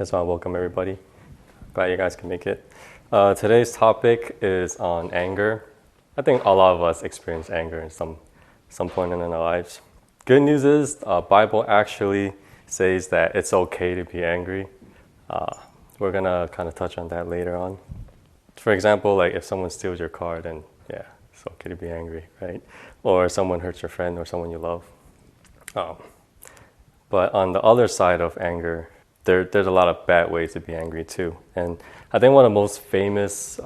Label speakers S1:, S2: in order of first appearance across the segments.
S1: Just want to welcome everybody. Glad you guys can make it. Today's topic is on anger. I think a lot of us experience anger in some point in our lives. Good news is, Bible actually says that it's okay to be angry. We're gonna kind of touch on that later on. For example, like if someone steals your car, then yeah, it's okay to be angry, right? Or someone hurts your friend or someone you love. But on the other side of anger, there's a lot of bad ways to be angry too. And I think one of the most famous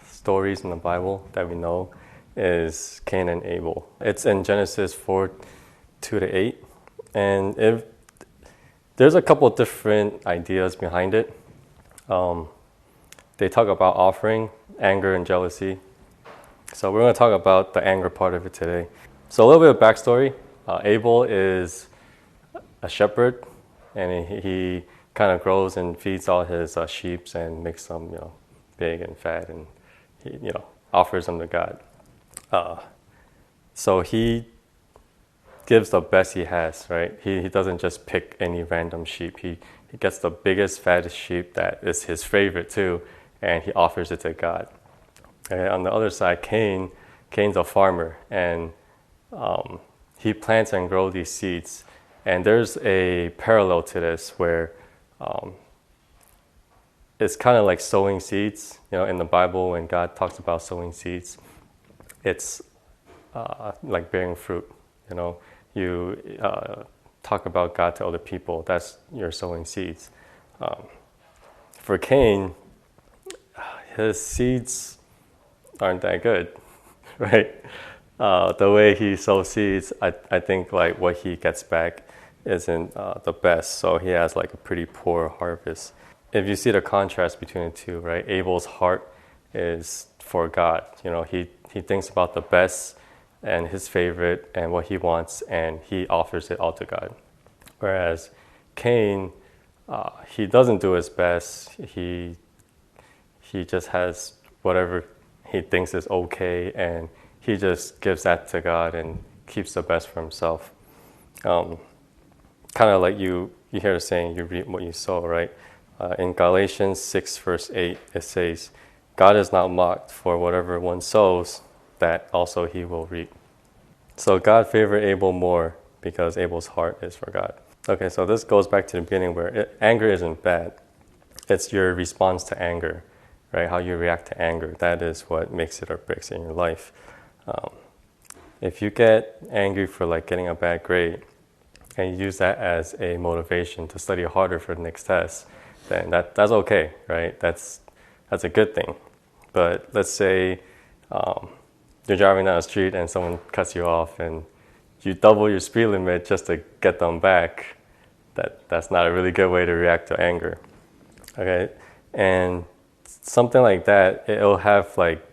S1: stories in the Bible that we know is Cain and Abel. It's in Genesis 4:2-8. And there's a couple of different ideas behind it. They talk about offering, anger, and jealousy. So we're going to talk about the anger part of it today. So a little bit of backstory. Abel is a shepherd, and he kind of grows and feeds all his sheep and makes them, big and fat, and he, offers them to God. So he gives the best he has, right? He doesn't just pick any random sheep. He gets the biggest, fattest sheep that is his favorite too, and he offers it to God. And on the other side, Cain's a farmer, and he plants and grows these seeds. And there's a parallel to this where it's kind of like sowing seeds. In the Bible, when God talks about sowing seeds, it's like bearing fruit. You talk about God to other people. That's you're sowing seeds. For Cain, his seeds aren't that good, right? The way he sows seeds, I think like what he gets back isn't the best. So he has like a pretty poor harvest. If you see the contrast between the two, right? Abel's heart is for God. He thinks about the best and his favorite and what he wants, and he offers it all to God. Whereas Cain, he doesn't do his best. He just has whatever he thinks is okay, and he just gives that to God and keeps the best for himself. Kind of like you hear the saying, you reap what you sow, right? In Galatians 6 verse 8, it says, God is not mocked, for whatever one sows, that also he will reap. So God favored Abel more because Abel's heart is for God. Okay, so this goes back to the beginning where anger isn't bad. It's your response to anger, right? How you react to anger. That is what makes it or breaks it in your life. If you get angry for like getting a bad grade and you use that as a motivation to study harder for the next test, then that's okay, right? That's a good thing. But let's say you're driving down the street and someone cuts you off and you double your speed limit just to get them back. That's not a really good way to react to anger. Okay, and something like that, it'll have like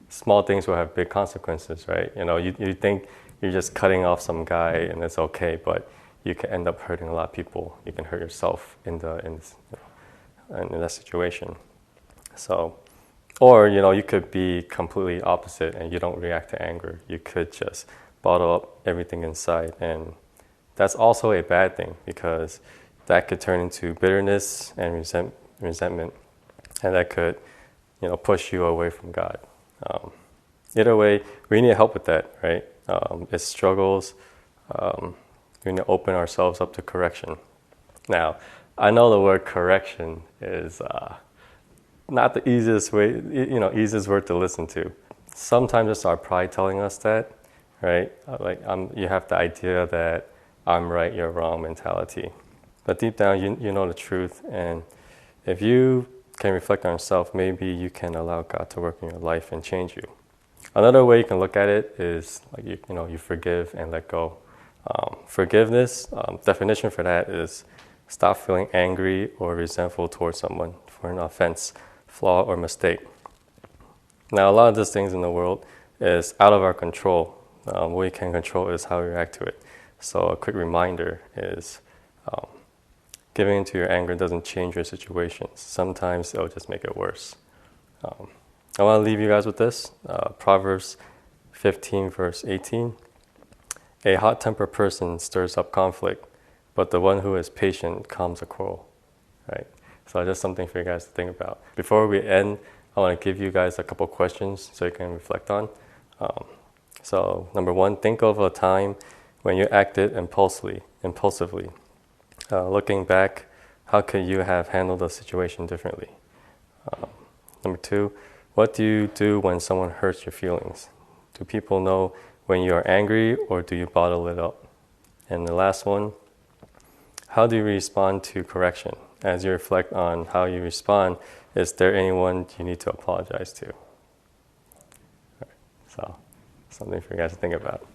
S1: small things will have big consequences, right? You think you're just cutting off some guy and it's okay, but you can end up hurting a lot of people. You can hurt yourself in that situation. So, or you could be completely opposite and you don't react to anger. You could just bottle up everything inside, and that's also a bad thing because that could turn into bitterness and resentment, and that could push you away from God. Either way, we need help with that, right? It's struggles. We need to open ourselves up to correction. Now, I know the word correction is not the easiest easiest word to listen to. Sometimes it's our pride telling us that, right? You have the idea that I'm right, you're wrong mentality. But deep down, you know the truth, and if you can reflect on yourself, maybe you can allow God to work in your life and change you. Another way you can look at it is like you forgive and let go. Forgiveness, definition for that is stop feeling angry or resentful towards someone for an offense, flaw, or mistake. Now, a lot of these things in the world is out of our control. What we can control is how we react to it. So a quick reminder is giving into your anger doesn't change your situations. Sometimes it'll just make it worse. I want to leave you guys with this. Proverbs 15 verse 18. A hot-tempered person stirs up conflict, but the one who is patient calms a quarrel, right? So just something for you guys to think about. Before we end, I want to give you guys a couple questions so you can reflect on. So number one, think of a time when you acted impulsively. Looking back, how could you have handled the situation differently? Number two, what do you do when someone hurts your feelings? Do people know when you are angry, or do you bottle it up? And the last one, how do you respond to correction? As you reflect on how you respond, is there anyone you need to apologize to? Right. So, something for you guys to think about.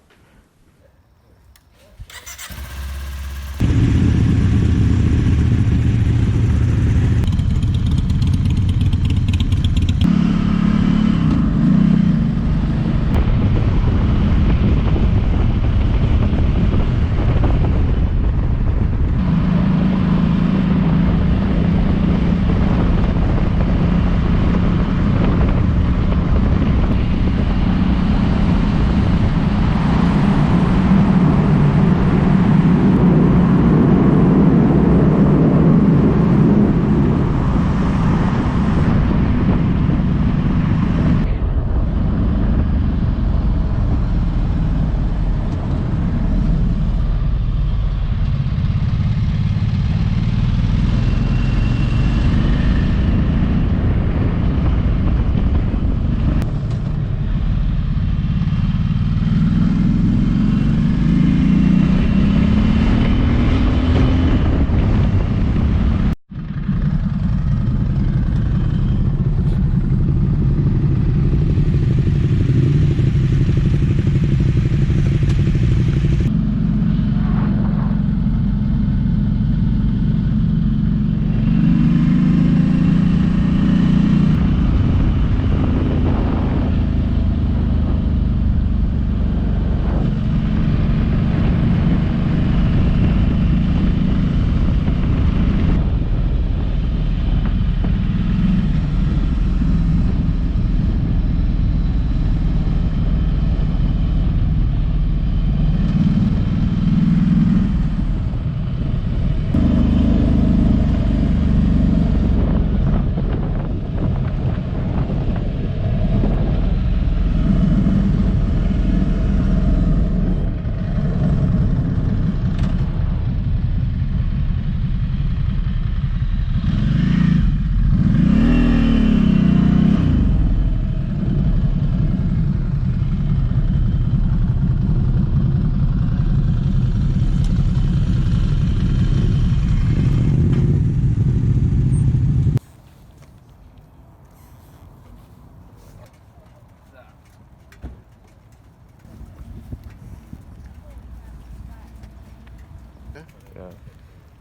S2: Yeah.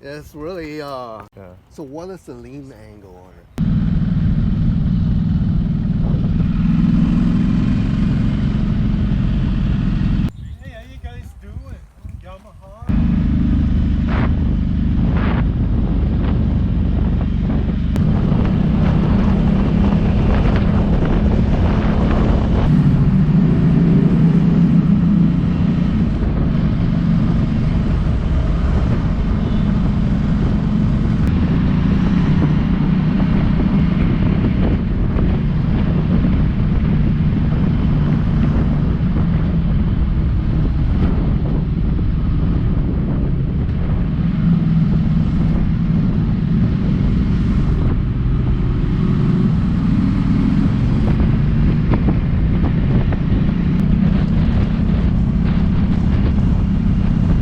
S2: It's really, so what is the lean angle